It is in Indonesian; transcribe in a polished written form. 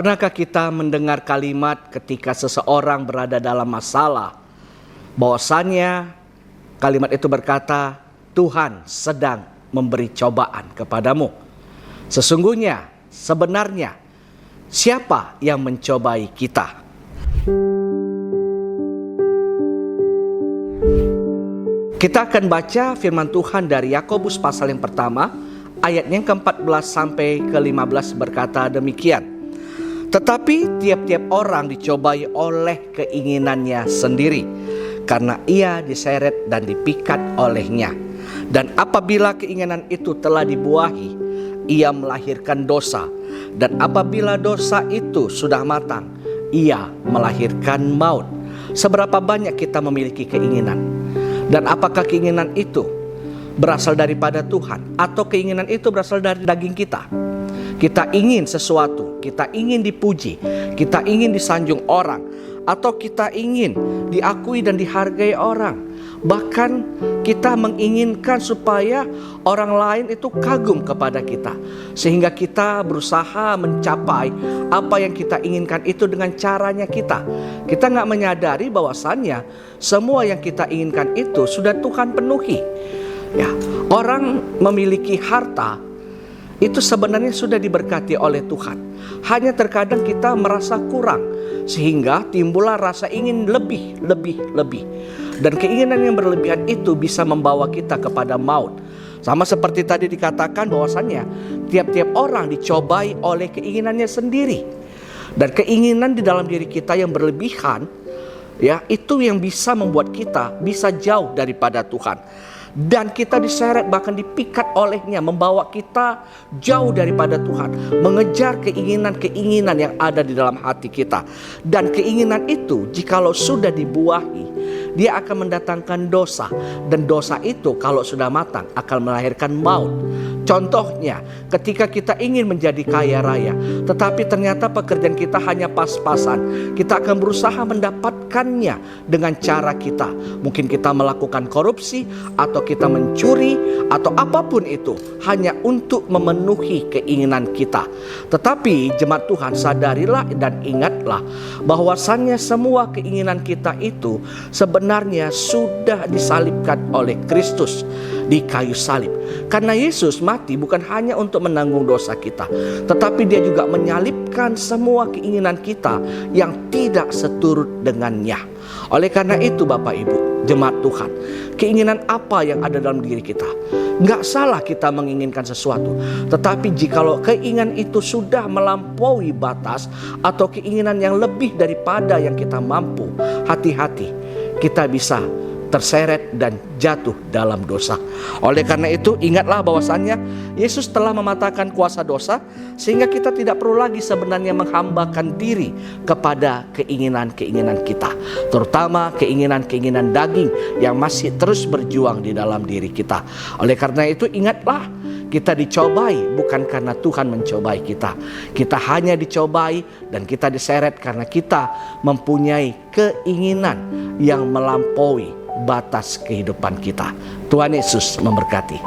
Pernahkah kita mendengar kalimat ketika seseorang berada dalam masalah, bahwasannya kalimat itu berkata, Tuhan sedang memberi cobaan kepadamu. Sesungguhnya, sebenarnya, siapa yang mencobai kita? Kita akan baca firman Tuhan dari Yakobus pasal yang pertama, ayat yang ke-14 sampai ke-15 berkata demikian. Tetapi tiap-tiap orang dicobai oleh keinginannya sendiri, karena ia diseret dan dipikat olehnya. Dan apabila keinginan itu telah dibuahi, ia melahirkan dosa. Dan apabila dosa itu sudah matang, ia melahirkan maut. Seberapa banyak kita memiliki keinginan? Dan apakah keinginan itu berasal daripada Tuhan, atau keinginan itu berasal dari daging kita? Kita ingin sesuatu, kita ingin dipuji, kita ingin disanjung orang, atau kita ingin diakui dan dihargai orang. Bahkan kita menginginkan supaya orang lain itu kagum kepada kita, sehingga kita berusaha mencapai apa yang kita inginkan itu dengan caranya kita. Kita gak menyadari bahwasannya semua yang kita inginkan itu sudah Tuhan penuhi. Ya, orang memiliki harta itu sebenarnya sudah diberkati oleh Tuhan. Hanya terkadang kita merasa kurang, sehingga timbullah rasa ingin lebih. Dan keinginan yang berlebihan itu bisa membawa kita kepada maut. Sama seperti tadi dikatakan bahwasannya tiap-tiap orang dicobai oleh keinginannya sendiri. Dan keinginan di dalam diri kita yang berlebihan, ya, itu yang bisa membuat kita bisa jauh daripada Tuhan. Dan kita diseret, bahkan dipikat olehnya, membawa kita jauh daripada Tuhan, mengejar keinginan-keinginan yang ada di dalam hati kita. Dan keinginan itu jikalau sudah dibuahi, dia akan mendatangkan dosa. Dan dosa itu kalau sudah matang akan melahirkan maut. Contohnya, ketika kita ingin menjadi kaya raya, tetapi ternyata pekerjaan kita hanya pas-pasan, kita akan berusaha mendapatkannya dengan cara kita. Mungkin kita melakukan korupsi, atau kita mencuri, atau apapun itu, hanya untuk memenuhi keinginan kita. Tetapi jemaat Tuhan, sadarilah dan ingatlah bahwasannya semua keinginan kita itu sebenarnya sudah disalibkan oleh Kristus di kayu salib. Karena Yesus mati bukan hanya untuk menanggung dosa kita, tetapi dia juga menyalibkan semua keinginan kita yang tidak seturut dengannya. Oleh karena itu Bapak Ibu, jemaat Tuhan, keinginan apa yang ada dalam diri kita? Nggak salah kita menginginkan sesuatu, tetapi jikalau keinginan itu sudah melampaui batas, atau keinginan yang lebih daripada yang kita mampu, hati-hati, kita bisa terseret dan jatuh dalam dosa. Oleh karena itu, ingatlah bahwasannya Yesus telah mematahkan kuasa dosa, sehingga kita tidak perlu lagi sebenarnya menghambakan diri kepada keinginan-keinginan kita, terutama keinginan-keinginan daging yang masih terus berjuang di dalam diri kita. Oleh karena itu, ingatlah, kita dicobai bukan karena Tuhan mencobai kita. Kita hanya dicobai dan kita diseret karena kita mempunyai keinginan yang melampaui batas kehidupan kita. Tuhan Yesus memberkati.